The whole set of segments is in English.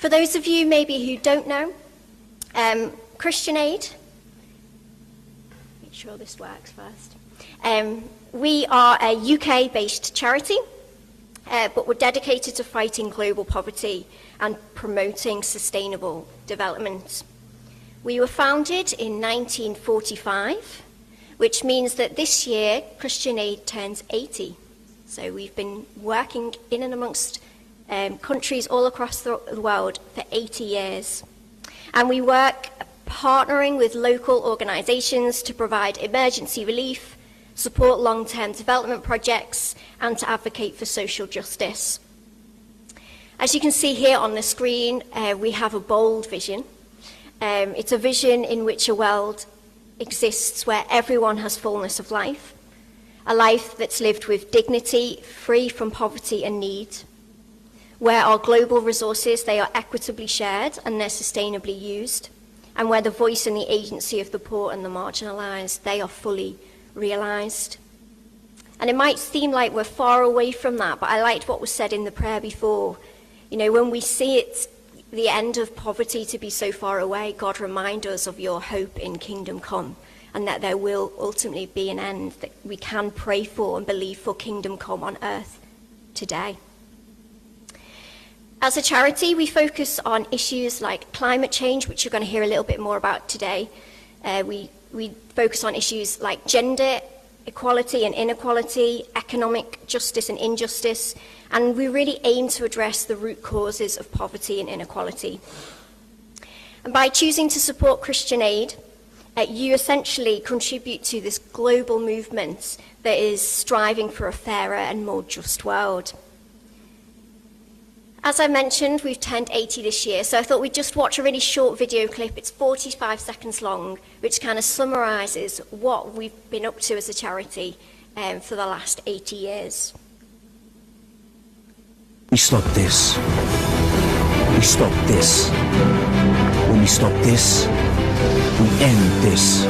For those of you maybe who don't know, Christian Aid, make sure this works first. We are a UK-based charity, but we're dedicated to fighting global poverty and promoting sustainable development. We were founded in 1945, which means that this year Christian Aid turns 80. So we've been working in and amongst countries all across the world for 80 years. And we work partnering with local organisations to provide emergency relief, support long-term development projects, and to advocate for social justice. As you can see here on the screen, we have a bold vision. It's a vision in which a world exists where everyone has fullness of life, a life that's lived with dignity, free from poverty and need, where our global resources, they are equitably shared and they're sustainably used, and where the voice and the agency of the poor and the marginalised, they are fully realised. And it might seem like we're far away from that, but I liked what was said in the prayer before. You know, when we see it, the end of poverty to be so far away, God, remind us of your hope in kingdom come, and that there will ultimately be an end that we can pray for and believe for kingdom come on earth today. As a charity, we focus on issues like climate change, which you're going to hear a little bit more about today. We focus on issues like gender equality and inequality, economic justice and injustice, and we really aim to address the root causes of poverty and inequality. And by choosing to support Christian Aid, you essentially contribute to this global movement that is striving for a fairer and more just world. As I mentioned, we've turned 80 this year, so I thought we'd just watch a really short video clip. It's 45 seconds long, which kind of summarises what we've been up to as a charity for the last 80 years. We stop this. We stop this. When we stop this, we end this.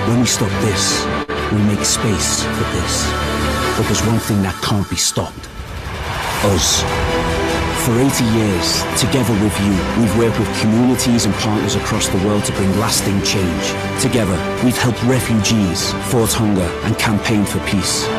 When we stop this, we make space for this. But there's one thing that can't be stopped. Us. For 80 years, together with you, we've worked with communities and partners across the world to bring lasting change. Together, we've helped refugees, fought hunger, and campaigned for peace.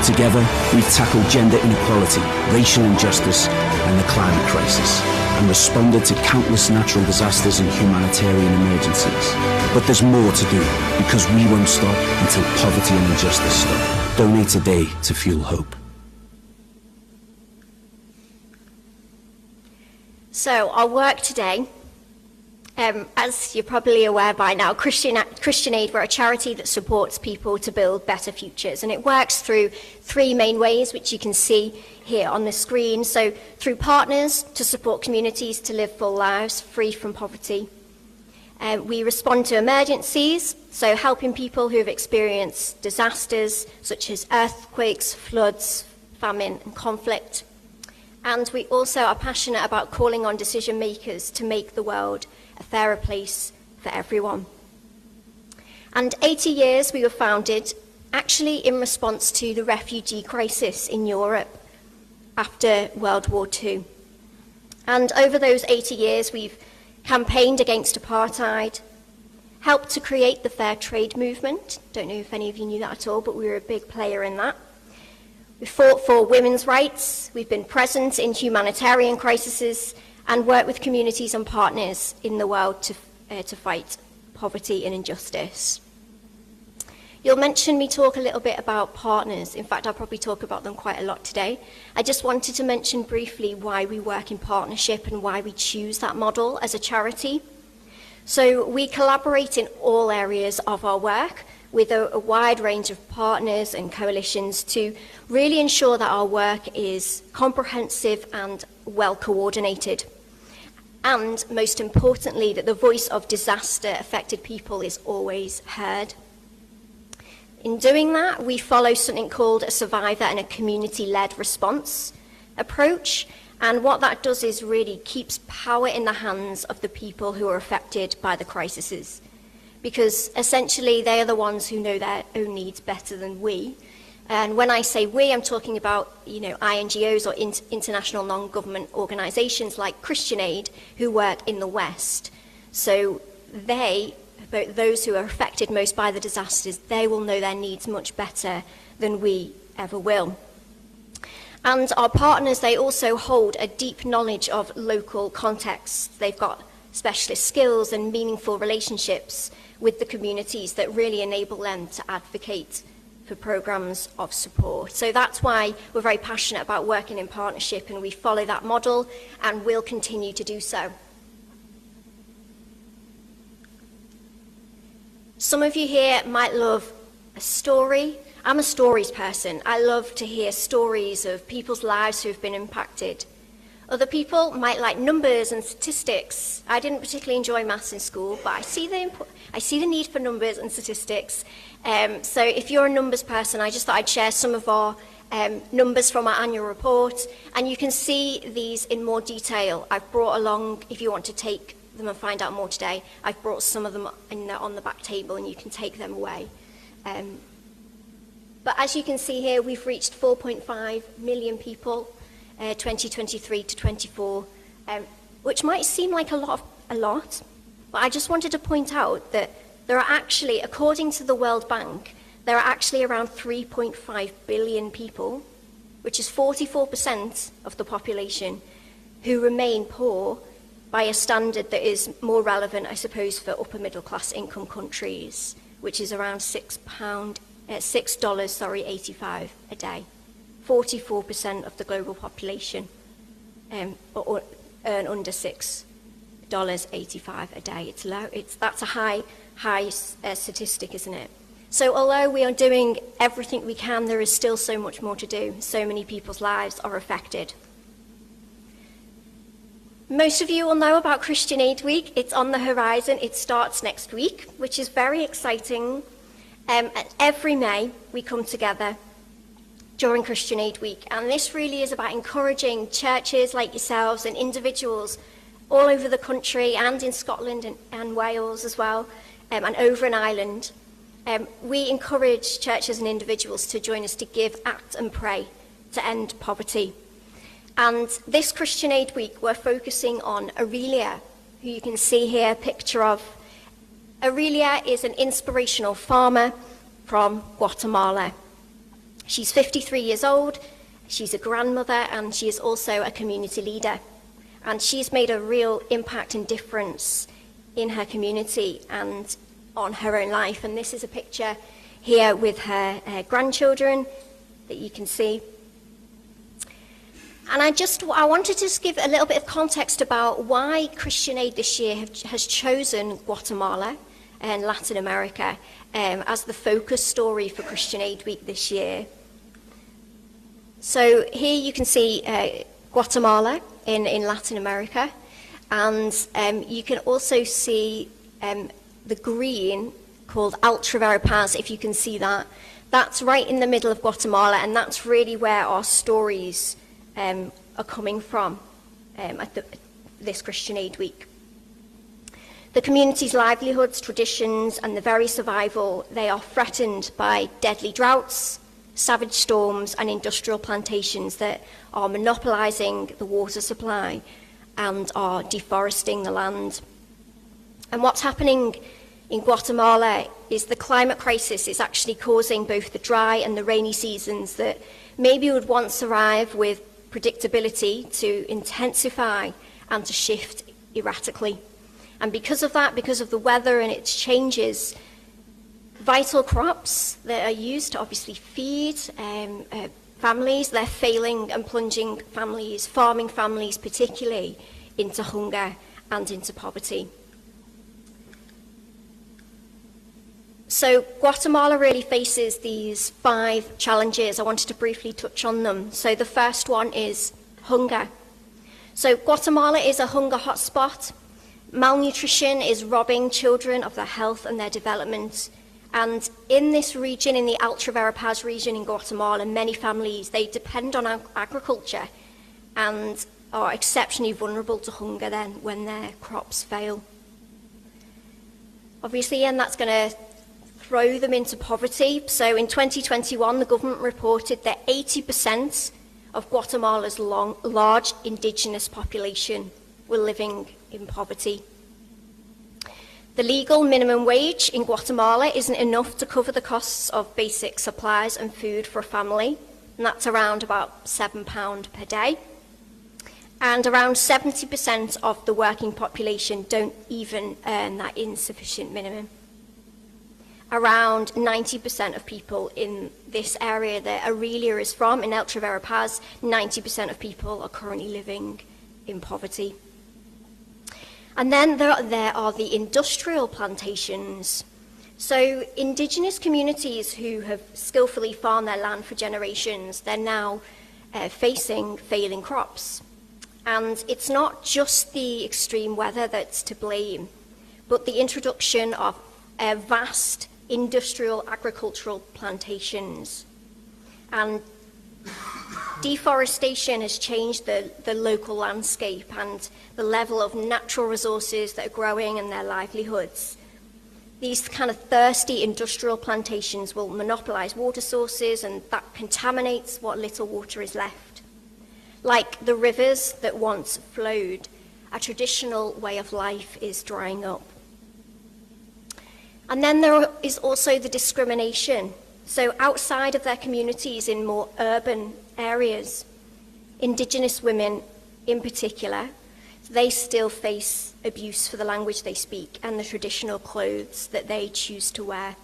Together, we've tackled gender inequality, racial injustice, and the climate crisis, and responded to countless natural disasters and humanitarian emergencies. But there's more to do, because we won't stop until poverty and injustice stop. Donate today to fuel hope. So our work today, as you're probably aware by now, Christian Aid, we're a charity that supports people to build better futures. And it works through three main ways, which you can see here on the screen. So through partners to support communities to live full lives free from poverty. We respond to emergencies, so helping people who have experienced disasters such as earthquakes, floods, famine and conflict. And we also are passionate about calling on decision makers to make the world a fairer place for everyone. And 80 years we were founded actually in response to the refugee crisis in Europe after World War II. And over those 80 years we've campaigned against apartheid, helped to create the fair trade movement. Don't know if any of you knew that at all, but we were a big player in that. We fought for women's rights, we've been present in humanitarian crises, and worked with communities and partners in the world to fight poverty and injustice. You'll mention me talk a little bit about partners. In fact, I'll probably talk about them quite a lot today. I just wanted to mention briefly why we work in partnership and why we choose that model as a charity. So we collaborate in all areas of our work with a wide range of partners and coalitions to really ensure that our work is comprehensive and well coordinated. And most importantly, that the voice of disaster-affected people is always heard. In doing that, we follow something called a survivor and a community-led response approach. And what that does is really keeps power in the hands of the people who are affected by the crises. Because essentially they are the ones who know their own needs better than we. And when I say we, I'm talking about, INGOs or international non-government organizations like Christian Aid who work in the West. So those who are affected most by the disasters, they will know their needs much better than we ever will. And our partners, they also hold a deep knowledge of local contexts. They've got specialist skills and meaningful relationships with the communities that really enable them to advocate for programs of support. So that's why we're very passionate about working in partnership, and we follow that model and will continue to do so. Some of you here might love a story. I'm a stories person. I love to hear stories of people's lives who have been impacted. Other people might like numbers and statistics. I didn't particularly enjoy maths in school, but I see the need for numbers and statistics. So if you're a numbers person, I just thought I'd share some of our numbers from our annual report, and you can see these in more detail. I've brought along, if you want to take them and find out more today, I've brought some of them on the back table, and you can take them away. But as you can see here, we've reached 4.5 million people, 2023 to 24, which might seem like a lot, but I just wanted to point out that there are actually, according to the World Bank, there are actually around 3.5 billion people, which is 44% of the population, who remain poor by a standard that is more relevant, I suppose, for upper middle class income countries, which is around $6.85 a day. 44% of the global population earn under $6.85 a day. It's low. That's a high statistic, isn't it? So although we are doing everything we can, there is still so much more to do. So many people's lives are affected. Most of you will know about Christian Aid Week. It's on the horizon. It starts next week, which is very exciting. Every May, we come together during Christian Aid Week, and this really is about encouraging churches like yourselves and individuals all over the country and in Scotland and Wales as well, and over in Ireland. We encourage churches and individuals to join us to give, act and pray to end poverty. And this Christian Aid Week, we're focusing on Aurelia, who you can see here a picture of. Aurelia is an inspirational farmer from Guatemala. She's 53 years old, she's a grandmother, and she is also a community leader. And she's made a real impact and difference in her community and on her own life. And this is a picture here with her grandchildren that you can see. And I wanted to just give a little bit of context about why Christian Aid this year has chosen Guatemala and Latin America as the focus story for Christian Aid Week this year. So here you can see Guatemala in Latin America, and you can also see the green called Ultra Verapaz, if you can see that. That's right in the middle of Guatemala, and that's really where our stories are coming from at this Christian Aid Week. The community's livelihoods, traditions, and the very survival, they are threatened by deadly droughts, savage storms, and industrial plantations that are monopolizing the water supply and are deforesting the land. And what's happening in Guatemala is the climate crisis is actually causing both the dry and the rainy seasons that maybe would once arrive with predictability to intensify and to shift erratically. And because of that, because of the weather and its changes, vital crops that are used to obviously feed families, they're failing and plunging families, farming families particularly, into hunger and into poverty. So Guatemala really faces these 5 challenges. I wanted to briefly touch on them. So the first one is hunger. So Guatemala is a hunger hotspot. Malnutrition is robbing children of their health and their development. And in this region, in the Ultra Verapaz region in Guatemala, many families, they depend on agriculture and are exceptionally vulnerable to hunger then when their crops fail. Obviously, and that's going to throw them into poverty. So in 2021, the government reported that 80% of Guatemala's large indigenous population were living in poverty. The legal minimum wage in Guatemala isn't enough to cover the costs of basic supplies and food for a family, and that's around about £7 per day. And around 70% of the working population don't even earn that insufficient minimum. Around 90% of people in this area that Aurelia is from, in El Trevero Paz, 90% of people are currently living in poverty. And then there are the industrial plantations. So indigenous communities who have skillfully farmed their land for generations, they're now facing failing crops. And it's not just the extreme weather that's to blame, but the introduction of vast industrial agricultural plantations. And deforestation has changed the local landscape and the level of natural resources that are growing and their livelihoods. These kind of thirsty industrial plantations will monopolize water sources, and that contaminates what little water is left. Like the rivers that once flowed, a traditional way of life is drying up. And then there is also the discrimination. So outside of their communities in more urban areas, indigenous women in particular, they still face abuse for the language they speak and the traditional clothes that they choose to wear.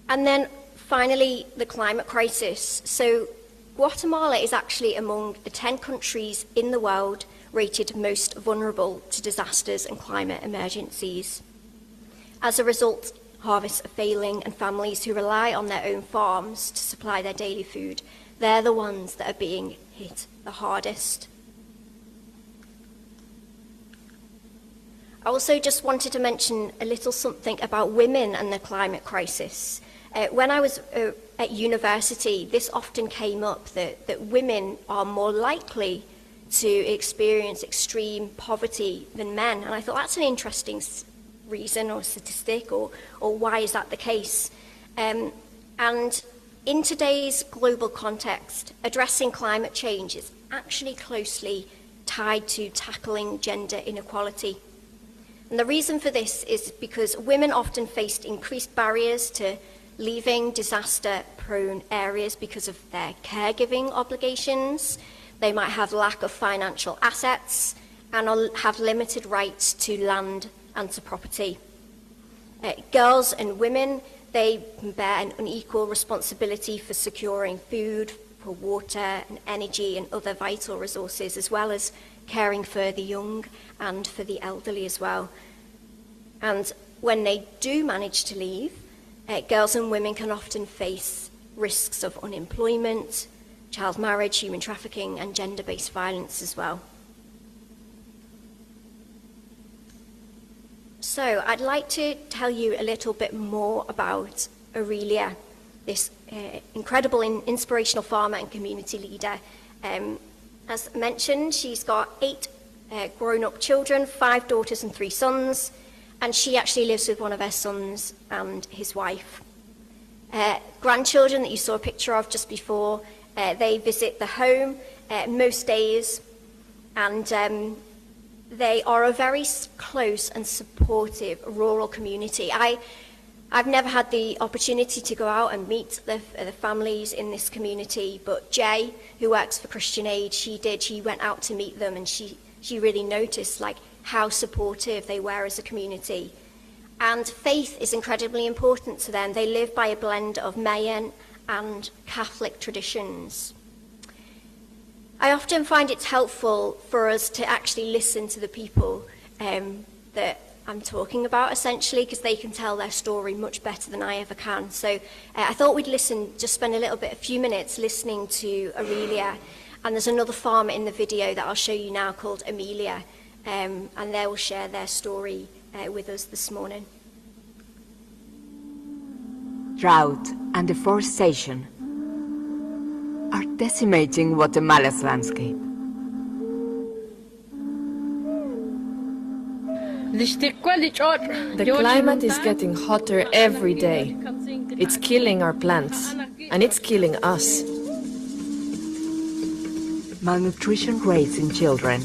And then finally, the climate crisis. So Guatemala is actually among the 10 countries in the world rated most vulnerable to disasters and climate emergencies. As a result, harvests are failing, and families who rely on their own farms to supply their daily food, they're the ones that are being hit the hardest. I also just wanted to mention a little something about women and the climate crisis. When I was at university, this often came up that women are more likely to experience extreme poverty than men. And I thought that's an interesting reason or statistic, or why is that the case? And in today's global context, addressing climate change is actually closely tied to tackling gender inequality. And the reason for this is because women often faced increased barriers to leaving disaster-prone areas because of their caregiving obligations. They might have lack of financial assets and have limited rights to land and to property. Girls and women, they bear an unequal responsibility for securing food, for water and energy and other vital resources, as well as caring for the young and for the elderly as well. And when they do manage to leave, girls and women can often face risks of unemployment, child marriage, human trafficking, and gender-based violence as well. So I'd like to tell you a little bit more about Aurelia, this incredible inspirational farmer and community leader. As mentioned, she's got 8 grown-up children, 5 daughters and 3 sons, and she actually lives with one of her sons and his wife. Grandchildren that you saw a picture of just before, they visit the home most days, and they are a very close and supportive rural community. I've never had the opportunity to go out and meet the families in this community, but Jay, who works for Christian Aid, she went out to meet them, and she really noticed how supportive they were as a community. And faith is incredibly important to them. They live by a blend of Mayan and Catholic traditions. I often find it's helpful for us to actually listen to the people that I'm talking about, essentially, because they can tell their story much better than I ever can. So I thought we'd spend a few minutes listening to Aurelia. And there's another farmer in the video that I'll show you now called Amelia, and they will share their story with us this morning. Drought and deforestation are decimating Guatemala's landscape. The climate is getting hotter every day. It's killing our plants, and it's killing us. Malnutrition rates in children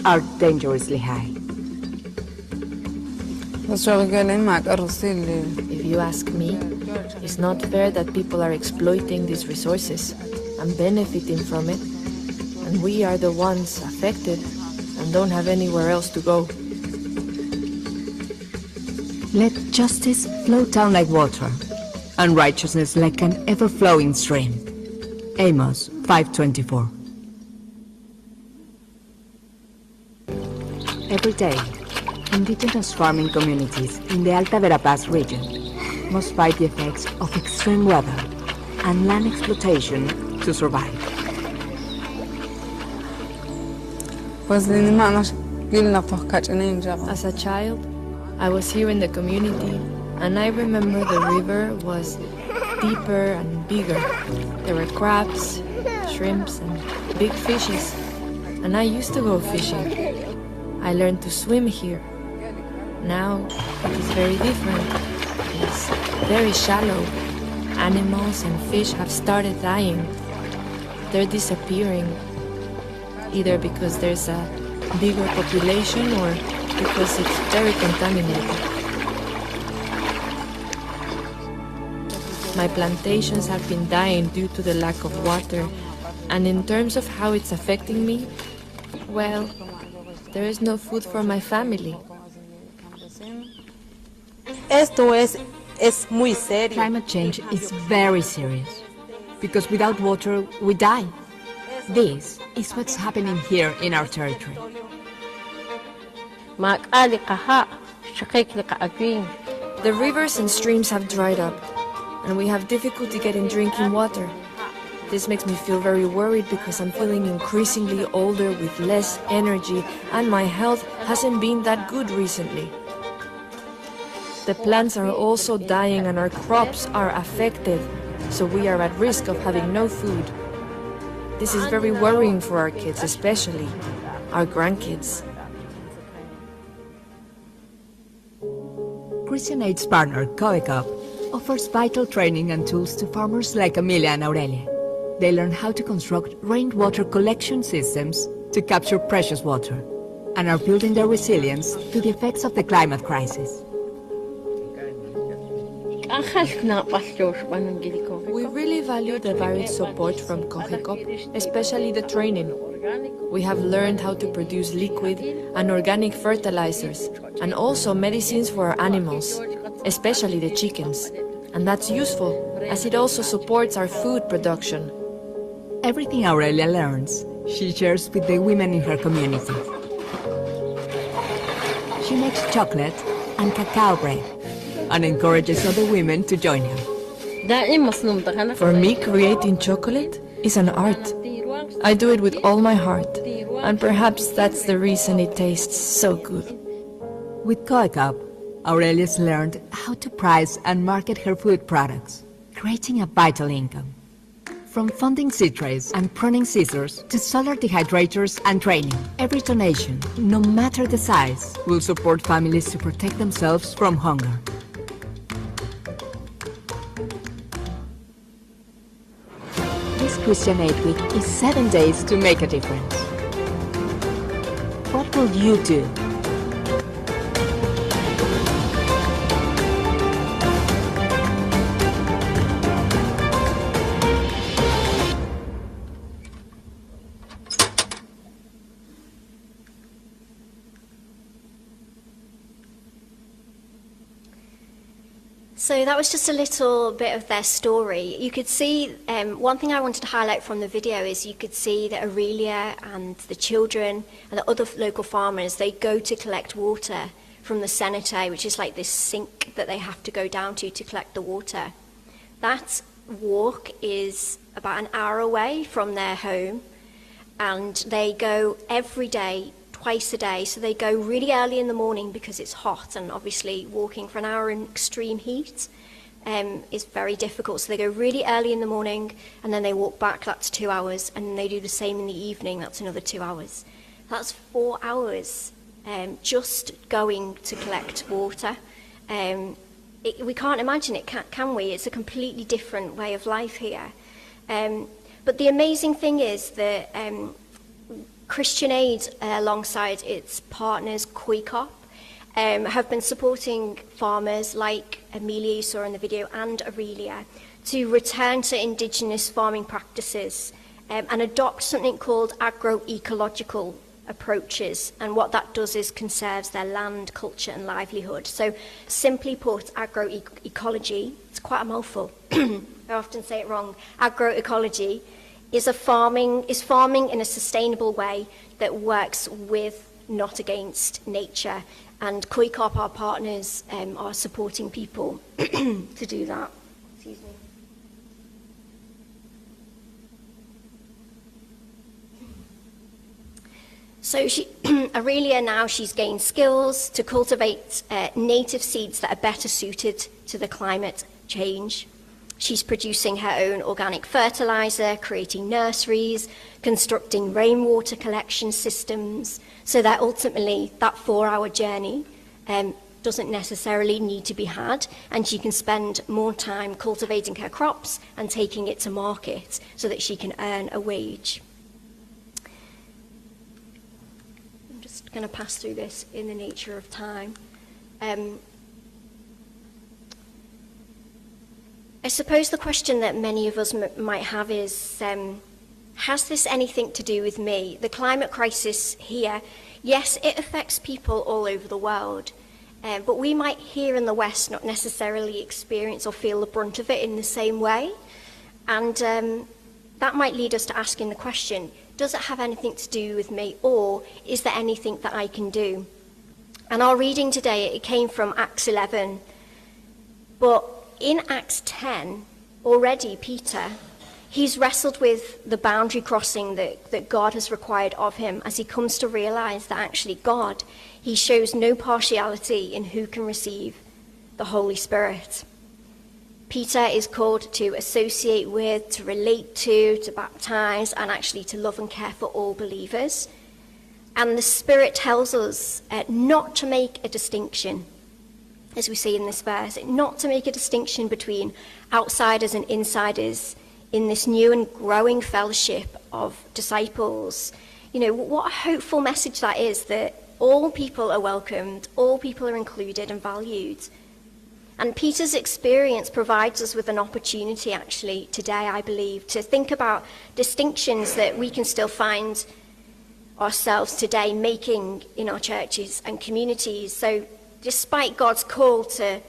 are dangerously high. If you ask me, it's not fair that people are exploiting these resources and benefiting from it, and we are the ones affected and don't have anywhere else to go. Let justice flow down like water, and righteousness like an ever-flowing stream. Amos 5:24. Every day, indigenous farming communities in the Alta Verapaz region must fight the effects of extreme weather and land exploitation to survive. As a child, I was here in the community, and I remember the river was deeper and bigger. There were crabs, shrimps, and big fishes, and I used to go fishing. I learned to swim here. Now, it is very different. It's very shallow. Animals and fish have started dying. They're disappearing, either because there's a bigger population or because it's very contaminated. My plantations have been dying due to the lack of water, and in terms of how it's affecting me, well, there is no food for my family. Climate change is very serious, because without water, we die. This is what's happening here in our territory. The rivers and streams have dried up, and we have difficulty getting drinking water. This makes me feel very worried because I'm feeling increasingly older with less energy, and my health hasn't been that good recently. The plants are also dying and our crops are affected, so we are at risk of having no food. This is very worrying for our kids, especially our grandkids. Christian Aid's partner, COECUP, offers vital training and tools to farmers like Amelia and Aurelia. They learn how to construct rainwater collection systems to capture precious water, and are building their resilience to the effects of the climate crisis. We really value the varied support from COECUP, especially the training. We have learned how to produce liquid and organic fertilizers, and also medicines for our animals, especially the chickens. And that's useful, as it also supports our food production. Everything Aurelia learns, she shares with the women in her community. She makes chocolate and cacao bread, and encourages other women to join her. For me, creating chocolate is an art. I do it with all my heart, and perhaps that's the reason it tastes so good. With COECUP, Aurelia's learned how to price and market her food products, creating a vital income. From funding seed trays and pruning scissors to solar dehydrators and training, every donation, no matter the size, will support families to protect themselves from hunger. This Christian Aid Week is 7 days to make a difference. What will you do? So that was just a little bit of their story. You could see, one thing I wanted to highlight from the video is you could see that Aurelia and the children and the other local farmers, they go to collect water from the cenote, which is like this sink that they have to go down to collect the water. That walk is about an hour away from their home, and they go every day, twice a day. So they go really early in the morning because it's hot, and obviously walking for an hour in extreme heat is very difficult. So they go really early in the morning, and then they walk back, that's 2 hours, and then they do the same in the evening, that's another 2 hours. That's 4 hours just going to collect water. We can't imagine it, can we? It's a completely different way of life here. But the amazing thing is that Christian Aid, alongside its partners, Koikop, have been supporting farmers like Amelia you saw in the video and Aurelia to return to indigenous farming practices and adopt something called agroecological approaches. And what that does is conserves their land, culture and livelihood. So simply put, agroecology, it's quite a mouthful, I often say it wrong, agroecology is farming in a sustainable way that works with, not against, nature. And Koikop, our partners, are supporting people to do that. Excuse me. So Aurelia now, she's gained skills to cultivate native seeds that are better suited to the climate change. She's producing her own organic fertilizer, creating nurseries, constructing rainwater collection systems, so that ultimately that 4-hour journey doesn't necessarily need to be had, and she can spend more time cultivating her crops and taking it to market so that she can earn a wage. I'm just going to pass through this in the nature of time. I suppose the question that many of us might have is, has this anything to do with me? The climate crisis here, yes, it affects people all over the world, but we might here in the West not necessarily experience or feel the brunt of it in the same way. And that might lead us to asking the question, does it have anything to do with me, or is there anything that I can do? And our reading today, it came from Acts 11, but in Acts 10, already Peter, he's wrestled with the boundary crossing that God has required of him as he comes to realize that actually God, he shows no partiality in who can receive the Holy Spirit. Peter is called to associate with, to relate to baptize, and actually to love and care for all believers. And the Spirit tells us not to make a distinction, as we see in this verse, not to make a distinction between outsiders and insiders in this new and growing fellowship of disciples. You know, what a hopeful message that is, that all people are welcomed, all people are included and valued. And Peter's experience provides us with an opportunity actually today, I believe, to think about distinctions that we can still find ourselves today making in our churches and communities. So despite God's call to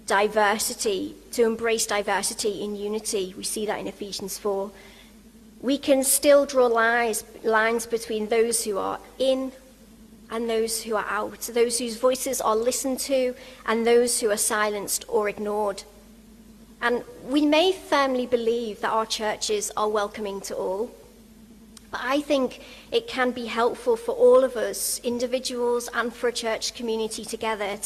diversity, to embrace diversity in unity, we see that in Ephesians 4, we can still draw lines between those who are in and those who are out, those whose voices are listened to and those who are silenced or ignored. And we may firmly believe that our churches are welcoming to all, but I think it can be helpful for all of us, individuals and for a church community together,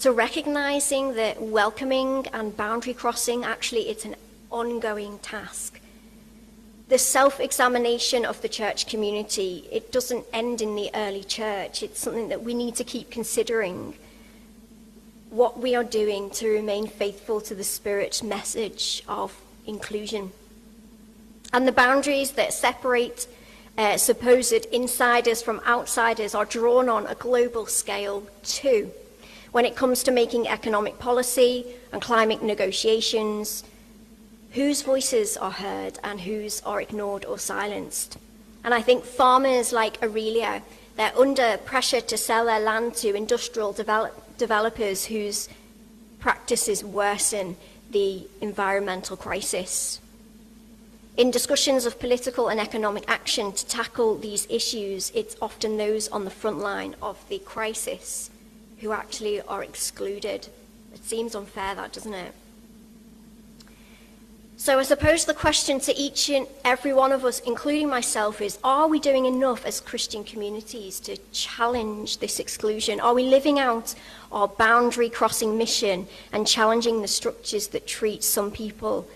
to recognizing that welcoming and boundary crossing, actually it's an ongoing task. The self-examination of the church community, it doesn't end in the early church. It's something that we need to keep considering, what we are doing to remain faithful to the Spirit's message of inclusion. And the boundaries that separate supposed insiders from outsiders are drawn on a global scale too, when it comes to making economic policy and climate negotiations, whose voices are heard and whose are ignored or silenced. And I think farmers like Aurelia, they're under pressure to sell their land to industrial developers whose practices worsen the environmental crisis. In discussions of political and economic action to tackle these issues, it's often those on the front line of the crisis who actually are excluded. It seems unfair, that, doesn't it? So I suppose the question to each and every one of us, including myself, is, are we doing enough as Christian communities to challenge this exclusion? Are we living out our boundary-crossing mission and challenging the structures that treat some people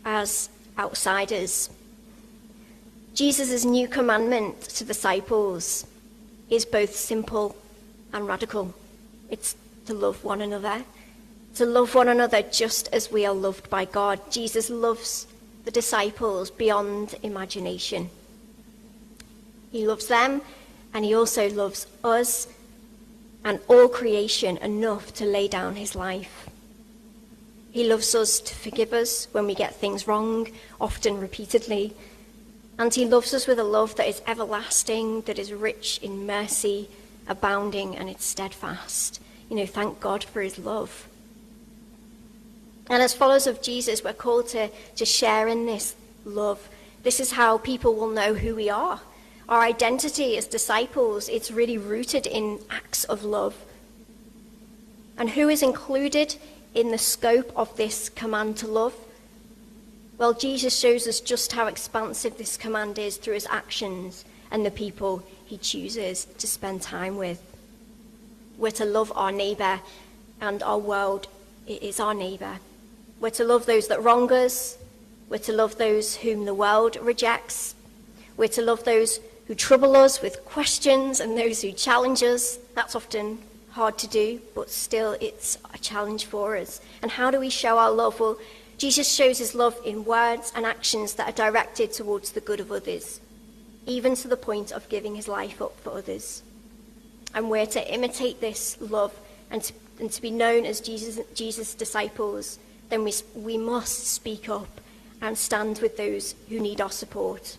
as outsiders? Jesus' new commandment to disciples is both simple and radical. It's to love one another. To love one another just as we are loved by God. Jesus loves the disciples beyond imagination. He loves them, and he also loves us and all creation enough to lay down his life. He loves us to forgive us when we get things wrong, often repeatedly. And he loves us with a love that is everlasting, that is rich in mercy, abounding, and it's steadfast. Thank God for his love. And as followers of Jesus, we're called to share in this love. This is how people will know who we are. Our identity as disciples, it's really rooted in acts of love. And who is included in the scope of this command to love? Well, Jesus shows us just how expansive this command is through his actions and the people he chooses to spend time with. We're to love our neighbour, and our world is our neighbour. We're to love those that wrong us. We're to love those whom the world rejects. We're to love those who trouble us with questions and those who challenge us. That's often hard to do, but still it's a challenge for us. And how do we show our love? Well, Jesus shows his love in words and actions that are directed towards the good of others, even to the point of giving his life up for others. And we're to imitate this love and to be known as Jesus' disciples. Then we must speak up and stand with those who need our support.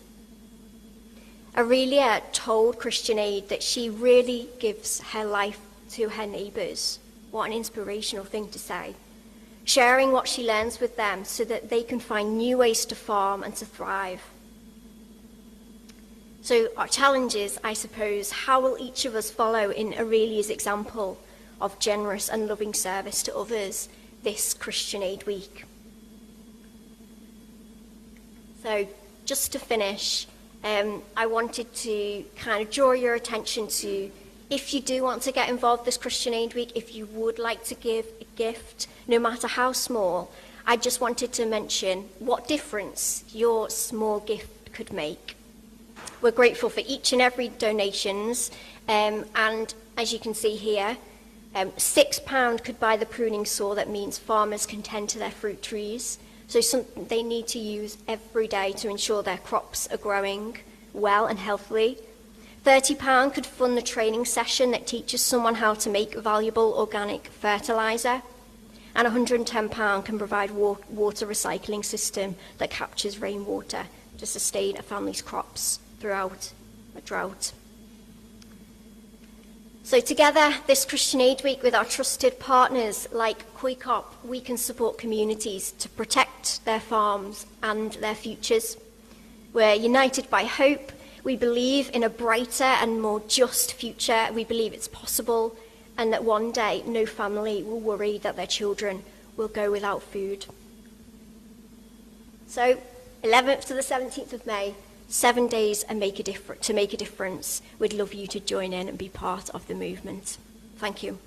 Aurelia told Christian Aid that she really gives her life to her neighbours. What an inspirational thing to say. Sharing what she learns with them so that they can find new ways to farm and to thrive. So our challenge is, I suppose, how will each of us follow in Aurelia's example of generous and loving service to others this Christian Aid Week? So just to finish, I wanted to kind of draw your attention to, if you do want to get involved this Christian Aid Week, if you would like to give a gift, no matter how small, I just wanted to mention what difference your small gift could make. We're grateful for each and every donations, and as you can see here, £6 could buy the pruning saw that means farmers can tend to their fruit trees. So something they need to use every day to ensure their crops are growing well and healthily. £30 could fund the training session that teaches someone how to make valuable organic fertiliser. And £110 can provide water recycling system that captures rainwater to sustain a family's crops throughout a drought. So together, this Christian Aid Week with our trusted partners like Koikop, we can support communities to protect their farms and their futures. We're united by hope. We believe in a brighter and more just future. We believe it's possible, and that one day no family will worry that their children will go without food. So 11th to the 17th of May, 7 days and to make a difference. We'd love you to join in and be part of the movement. Thank you.